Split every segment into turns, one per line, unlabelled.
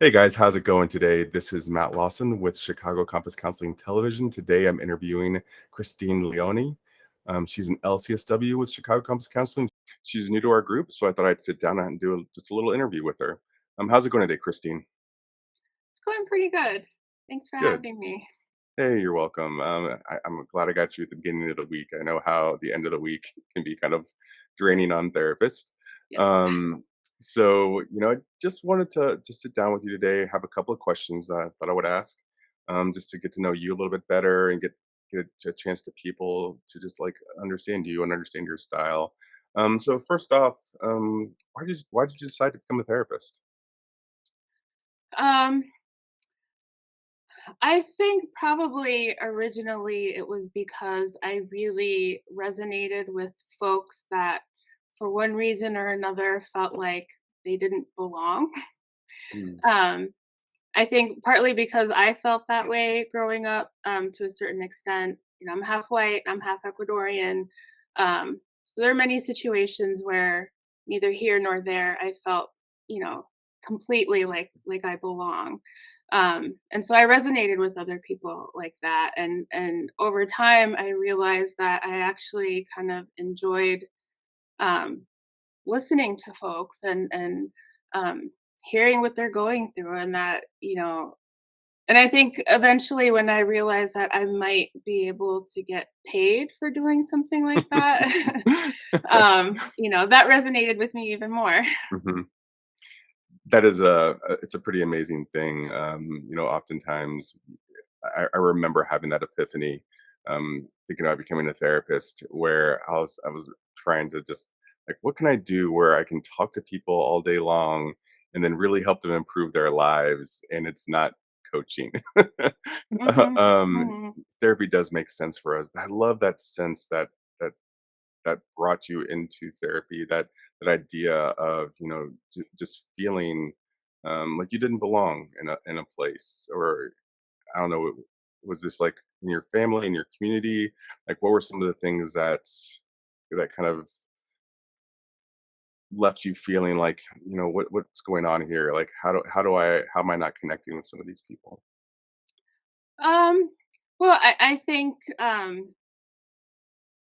Hey guys, how's it going today? This is Matt Lawson with Chicago Compass Counseling Television. Today I'm interviewing Christine Leone. She's an LCSW with Chicago Compass Counseling. She's new to our group, so I thought I'd sit down and do just a little interview with her. How's it going today, Christine?
It's going pretty good. Thanks for
Good.
having me.
Hey, you're welcome. I'm glad I got you at the beginning of the week. I know how the end of the week can be kind of draining on therapists.
Yes.
Um, I just wanted to sit down with you today, have a couple of questions that I would ask, just to get to know you a little bit better and get a chance to people to just like understand you and understand your style. So first off, why did you decide to become a therapist?
Um, I think probably originally it was because I really resonated with folks that, for one reason or another, felt like they didn't belong.
Mm,
Um, I think partly because I felt that way growing up, to a certain extent. I'm half white, I'm half Ecuadorian. So there are many situations where neither here nor there I felt, you know, completely like I belong. And so I resonated with other people like that. And over time I realized that I actually kind of enjoyed um listening to folks and um hearing what they're going through, and that, and I think eventually when I realized that I might be able to get paid for doing something like that, that resonated with me even more.
mhm. That is it's a pretty amazing thing. Oftentimes I remember having that epiphany, thinking about becoming a therapist, where I was trying to just like, what can I do where I can talk to people all day long and then really help them improve their lives, and it's not coaching.
Mhm,
um,
mhm.
Therapy does make sense for us, but I love that sense that that brought you into therapy. That idea of just feeling like you didn't belong in a place, or I don't know, was this like in your family, in your community? Like, what were some of the things that kind of left you feeling like, what's going on here? Like, how am I not connecting with some of these people?
Um, well, I think,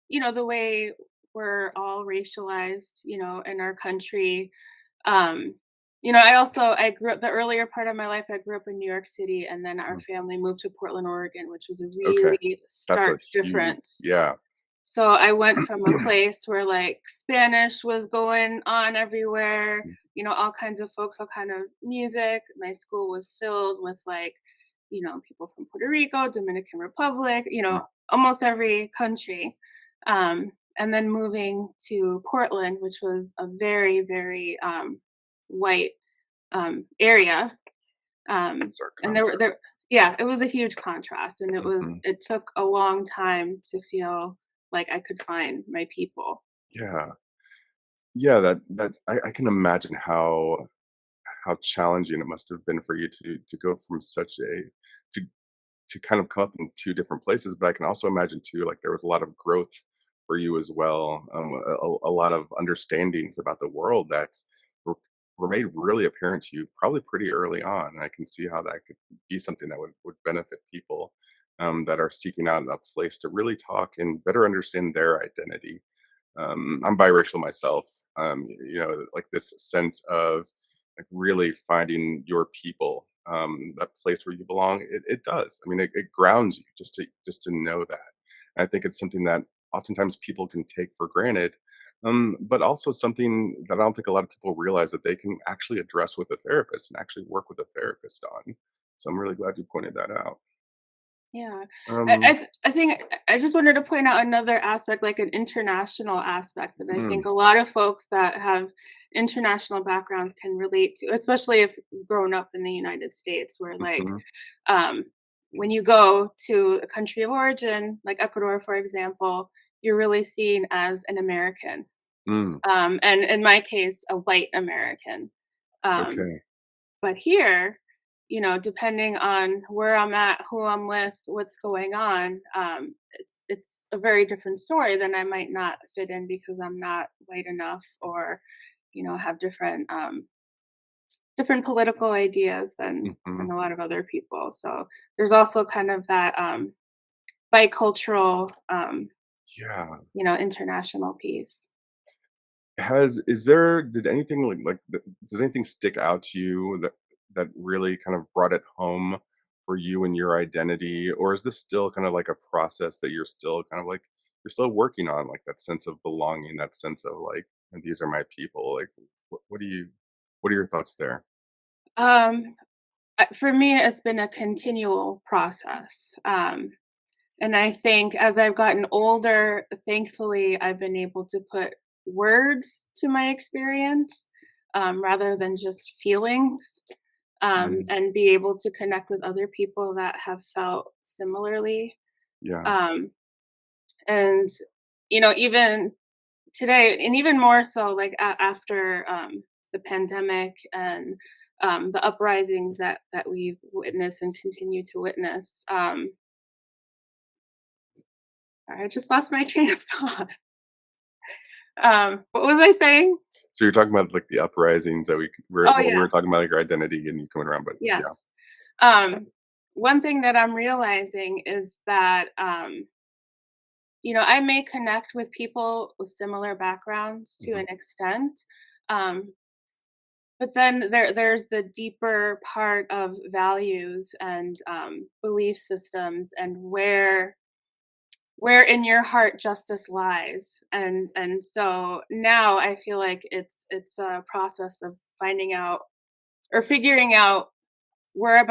the way we're all racialized, in our country. Um, I grew up the earlier part of my life, I grew up in New York City, and then our
Mm,
family moved to Portland, Oregon, which was a
okay,
really
that's a
stark
huge,
difference.
yeah.
So I went from a place where like Spanish was going on everywhere, all kinds of folks, all kind of music. My school was filled with like, people from Puerto Rico, Dominican Republic, almost every country. And then moving to Portland, which was a very, very white area. Um,
Stark
and there were
contrast.
there yeah, it was a huge contrast, and
Hmm.
it took a long time to feel like I could find my people.
Yeah, yeah. I can imagine how challenging it must have been for you to go from such a to to kind of come up in 2 different places, but I can also imagine too, like, there was a lot of growth for you as well, a lot of understandings about the world that were were made really apparent to you probably pretty early on, and I can see how that could be something that would benefit people, that are seeking out a place to really talk and better understand their identity. I'm biracial myself. Like this sense of like really finding your people, that place where you belong. It does. I mean, it grounds you just to know that. And I think it's something that oftentimes people can take for granted, but also something that I don't think a lot of people realize that they can actually address with a therapist and actually work with a therapist on. So I'm really glad you pointed that out.
Yeah.
Um,
I think I just wanted to point out another aspect, like an international aspect that I
mm,
think a lot of folks that have international backgrounds can relate to, especially if you've grown up in the United States, where like
mhm,
um, when you go to a country of origin, like Ecuador, for example, you're really seen as an American.
mm,
And in my case, a white American. Um,
okay.
but here, depending on where I'm at, who I'm with, what's going on, it's a very different story. Then I might not fit in because I'm not white enough, or have different different political ideas than
Mhm.
a lot of other people. So there's also kind of that bicultural,
Yeah.
international piece.
Has is there did anything does anything stick out to you that really kind of brought it home for you and your identity? Or is this still kind of like a process that you're still kind of like you're still working on, like that sense of belonging, that sense of like, these are my people? Like what do you what are your thoughts there?
Um, for me, it's been a continual process. And I think as I've gotten older, thankfully, I've been able to put words to my experience rather than just feelings,
Mm,
and be able to connect with other people that have felt similarly.
yeah,
Um, and, even today, and even more so, like after the pandemic and the uprisings that we've witnessed and continue to witness. I just lost my train of thought. What was I saying?
so you're talking about like the uprisings that
Oh
we
yeah,
were talking about, like your identity and you coming around, but yeah.
yes. Um, one thing that I'm realizing is that I may connect with people with similar backgrounds to
Mhm.
an extent, um, but then there's the deeper part of values and belief systems and where in your heart justice lies. And so now I feel like it's a process of finding out or figuring out where I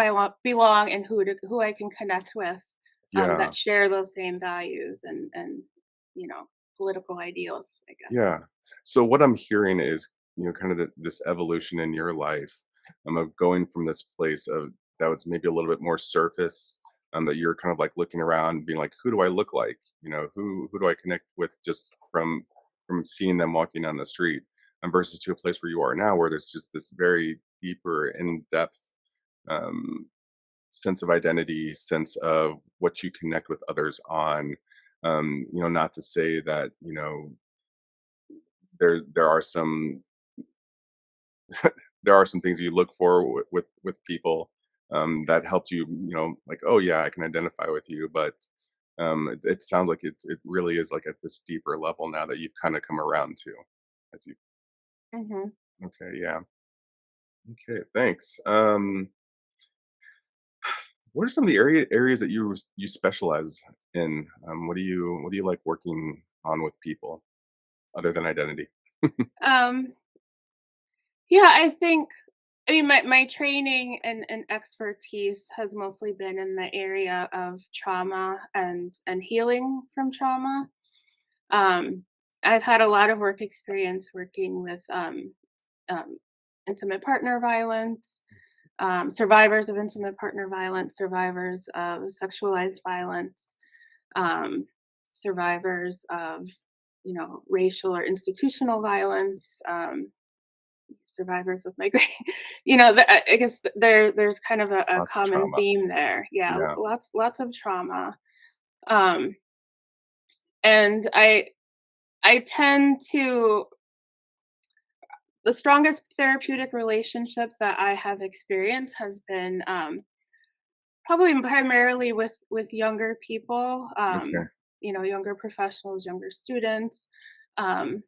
belong and who I can connect with,
Yeah.
that share those same values and you know political ideals, I guess.
Yeah. So what I'm hearing is, kind of this evolution in your life, of going from this place of that was maybe a little bit more surface, that you're kind of like looking around, being like, who do I look like? Who do I connect with just from seeing them walking down the street, and versus to a place where you are now, where there's just this very deeper, in depth, um, sense of identity, sense of what you connect with others on. Not to say that there are some there are some things you look for with people, that helped you, like, oh yeah, I can identify with you, but it sounds like it really is like at this deeper level now that you've kind of come around to, as you
Hmm.
okay, yeah, okay, thanks. What are some of the areas that you specialize in? What do you like working on with people other than identity?
Um, yeah, I think. I mean, my training and expertise has mostly been in the area of trauma and healing from trauma. Um, I've had a lot of work experience working with um, intimate partner violence, survivors of intimate partner violence, survivors of sexualized violence, um, survivors of racial or institutional violence, survivors of migration. I guess there's kind of a
Lots of
common
trauma.
theme there. Yeah,
Yeah.
lots of trauma. Um, and I tend to the strongest therapeutic relationships that I have experienced has been probably primarily with younger people,
Okay.
younger professionals, younger students, um,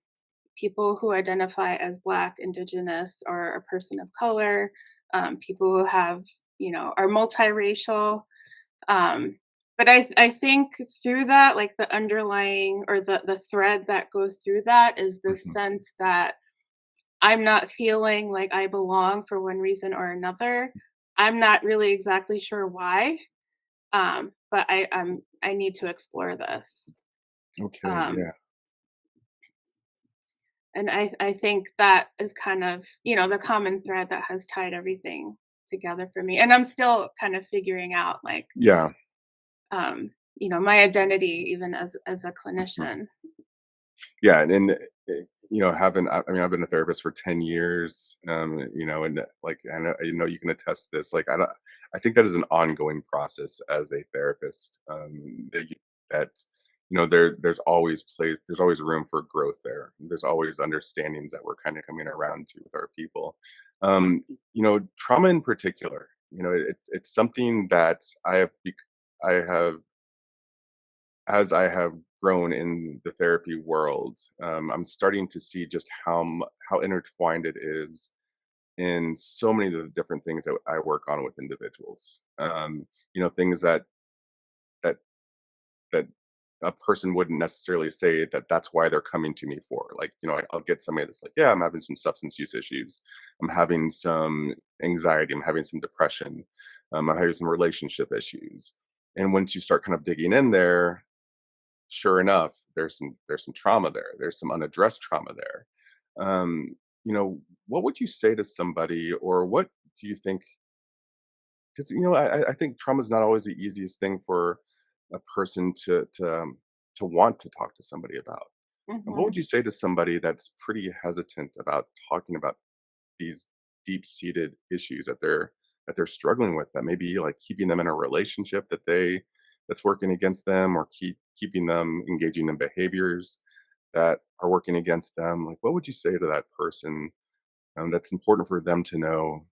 people who identify as Black, Indigenous, or a person of color, people who are multiracial. Um, but I think through that, like the underlying or the thread that goes through that is this
Mhm.
sense that I'm not feeling like I belong for one reason or another. I'm not really exactly sure why, but I need to explore this.
Okay.
Um,
Yeah.
and I think that is kind of the common thread that has tied everything together for me. And I'm still kind of figuring out like
Yeah.
my identity even as a
Mhm.
clinician.
Yeah, and having I mean, I've been a therapist for 10 years, and, like, I know you can attest to this, like, I think that is an ongoing process as a therapist, that there's always room for growth there. There's always understandings that we're kind of coming around to with our people. Trauma in particular, it's something that I have as I have grown in the therapy world, I'm starting to see just how intertwined it is in so many of the different things that I work on with individuals. Things that that a person wouldn't necessarily say that that's why they're coming to me for. Like, I'll get somebody that's like, yeah, I'm having some substance use issues. I'm having some anxiety. I'm having some depression. I'm having some relationship issues. And once you start kind of digging in there, sure enough, there's some trauma there. There's some unaddressed trauma there. Um, what would you say to somebody, or what do you think? Because I think trauma is not always the easiest thing for a person to want to talk to somebody about. And what would
Mhm.
you say to somebody that's pretty hesitant about talking about these deep-seated issues that they're struggling with, that maybe like keeping them in a relationship that's working against them, or keeping them engaging in behaviors that are working against them? Like, what would you say to that person, that's important for them to know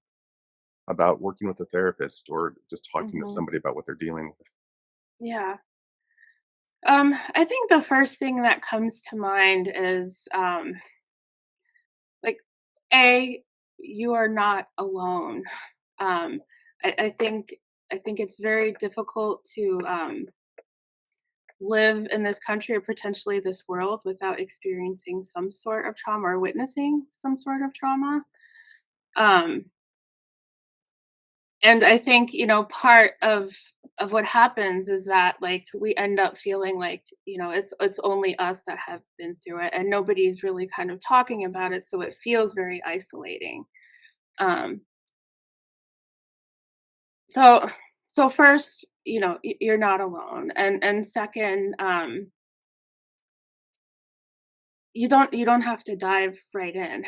about working with a therapist, or just talking to
Mhm.
somebody about what they're dealing with?
Yeah. I think the first thing that comes to mind is like A, you are not alone. Um I think it's very difficult to live in this country or potentially this world without experiencing some sort of trauma or witnessing some sort of trauma. Um And I think, part of what happens is that, like, we end up feeling like, it's only us that have been through it and nobody's really kind of talking about it, so it feels very isolating. Um, so so first, you're not alone. And second, you don't have to dive right in,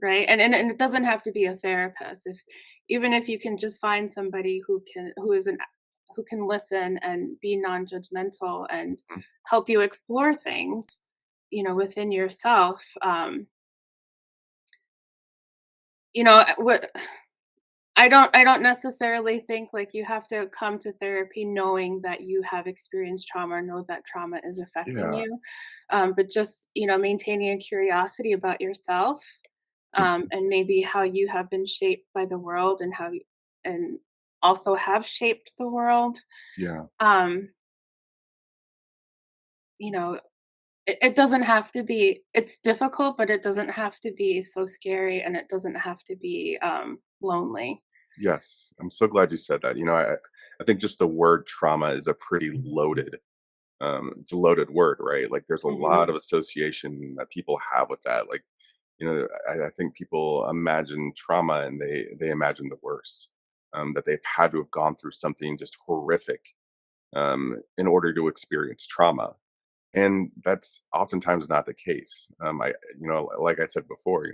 right? And it doesn't have to be a therapist. If Even if you can just find somebody who can listen and be non-judgmental and
Mm.
help you explore things, within yourself. What I don't necessarily think like you have to come to therapy knowing that you have experienced trauma or know that trauma is affecting
Yeah.
you. But just, maintaining a curiosity about yourself,
Mhm.
and maybe how you have been shaped by the world and and also have shaped the world.
Yeah.
Um, you know, it doesn't have to be, it's difficult, but it doesn't have to be so scary and it doesn't have to be lonely.
Yes. I'm so glad you said that. I think just the word trauma is a pretty loaded it's a loaded word, right? Like, there's a
Hmm.
lot of association that people have with that. Like, I think people imagine trauma, and they imagine the worst, that they've had to have gone through something just horrific, in order to experience trauma. And that's oftentimes not the case. Like I said before,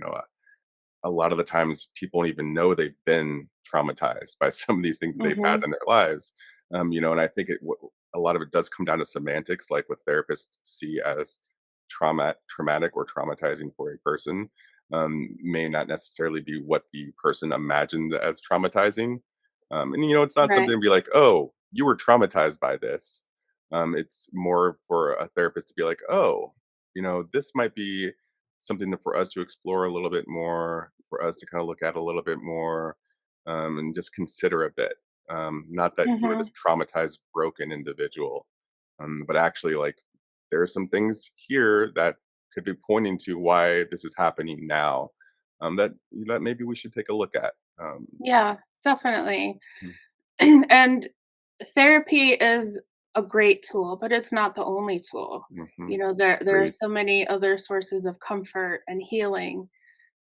a lot of the times people don't even know they've been traumatized by some of these things that they've had
Hmm.
in their lives. And I think a lot of it does come down to semantics, like what therapists see as traumatic or traumatizing for a person, may not necessarily be what the person imagined as traumatizing. And it's not
Right.
something to be like, oh, you were traumatized by this. It's more for a therapist to be like, oh, this might be something that for us to explore a little bit more, for us to kind of look at a little bit more, and just consider a bit. Not that you were this
Hmm.
traumatized, broken individual, but actually, like, there are some things here that could be pointing to why this is happening now, that maybe we should take a look at.
Yeah, definitely.
Mm.
And therapy is a great tool, but it's not the only tool.
Mhm.
There are
Agreed.
so many other sources of comfort and healing,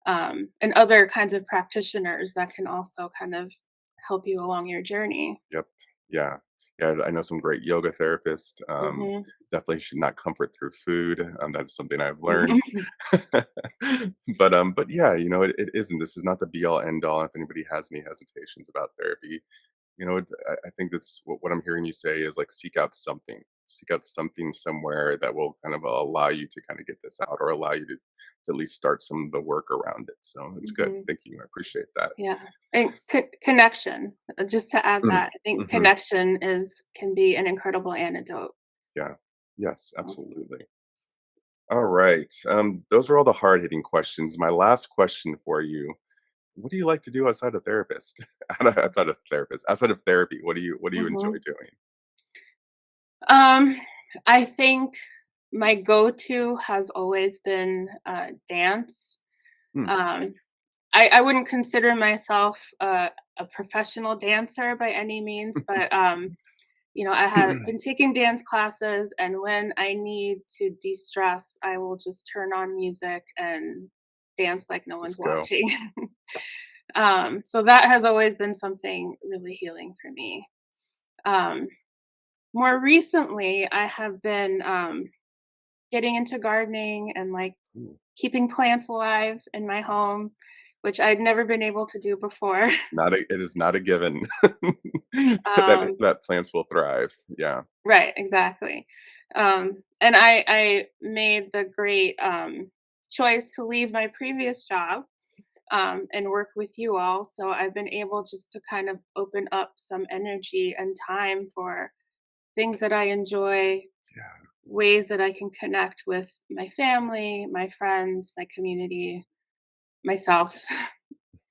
and other kinds of practitioners that can also kind of help you along your journey.
Yep. Yeah. Yeah, I know some great yoga therapists.
Hmm.
Definitely should not comfort through food. That's something I've learned. But yeah, it isn't. This is not the be all end all. If anybody has any hesitations about therapy, I think that's what I'm hearing you say is like, seek out something. seek out something somewhere that will kind of allow you to kind of get this out or allow you to at least start some of the work around it. So it's good.
Mhm.
Thank you. I appreciate that.
Yeah, and connection, just to add
Mm,
that, I think
mhm.
connection is can be an incredible antidote.
Yeah. Yes,
So
absolutely. All right. Those are all the hard hitting questions. My last question for you: what do you like to do outside of therapist? Outside of therapy, what do you enjoy
mhm.
doing?
Um, I think my go-to has always been, dance.
Hmm.
Um, I wouldn't consider myself a professional dancer by any means, but, I have been taking dance classes, and when I need to de-stress, I will just turn on music and dance like no one's
Just go.
watching. So that has always been something really healing for me. Um, More recently, I have been, getting into gardening and, like,
Ooh,
keeping plants alive in my home, which I'd never been able to do before.
it is not a given that
Um
plants will thrive. Yeah.
Right, exactly. And I made the great, choice to leave my previous job, and work with you all, so I've been able just to kind of open up some energy and time for things that I enjoy,
Yeah.
ways that I can connect with my family, my friends, my community, myself.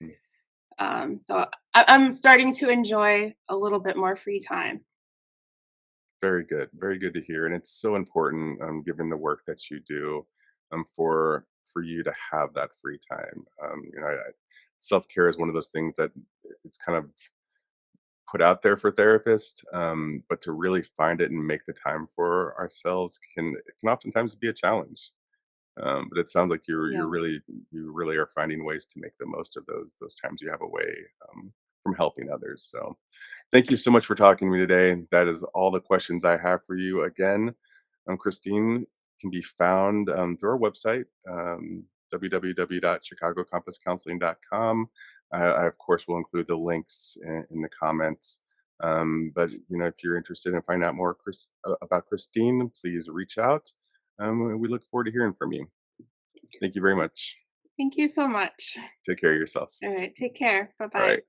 Mhm.
So I'm starting to enjoy a little bit more free time.
Very good. Very good to hear. And it's so important, given the work that you do, for you to have that free time. Self care is one of those things that it's kind of put out there for therapists, but to really find it and make the time for ourselves can oftentimes be a challenge. But it sounds like
Yeah.
you really are finding ways to make the most of those times you have away, from helping others. So thank you so much for talking to me today. That is all the questions I have for you. Again, Christine can be found through our website, www.chicagocompasscounseling.com. I, of course, will include the links in the comments. But if you're interested in finding out more about Christine, please reach out. We look forward to hearing from you. Thank you very much.
Thank you so much.
Take care of yourself.
All right, take care.
All
Bye-bye.
right.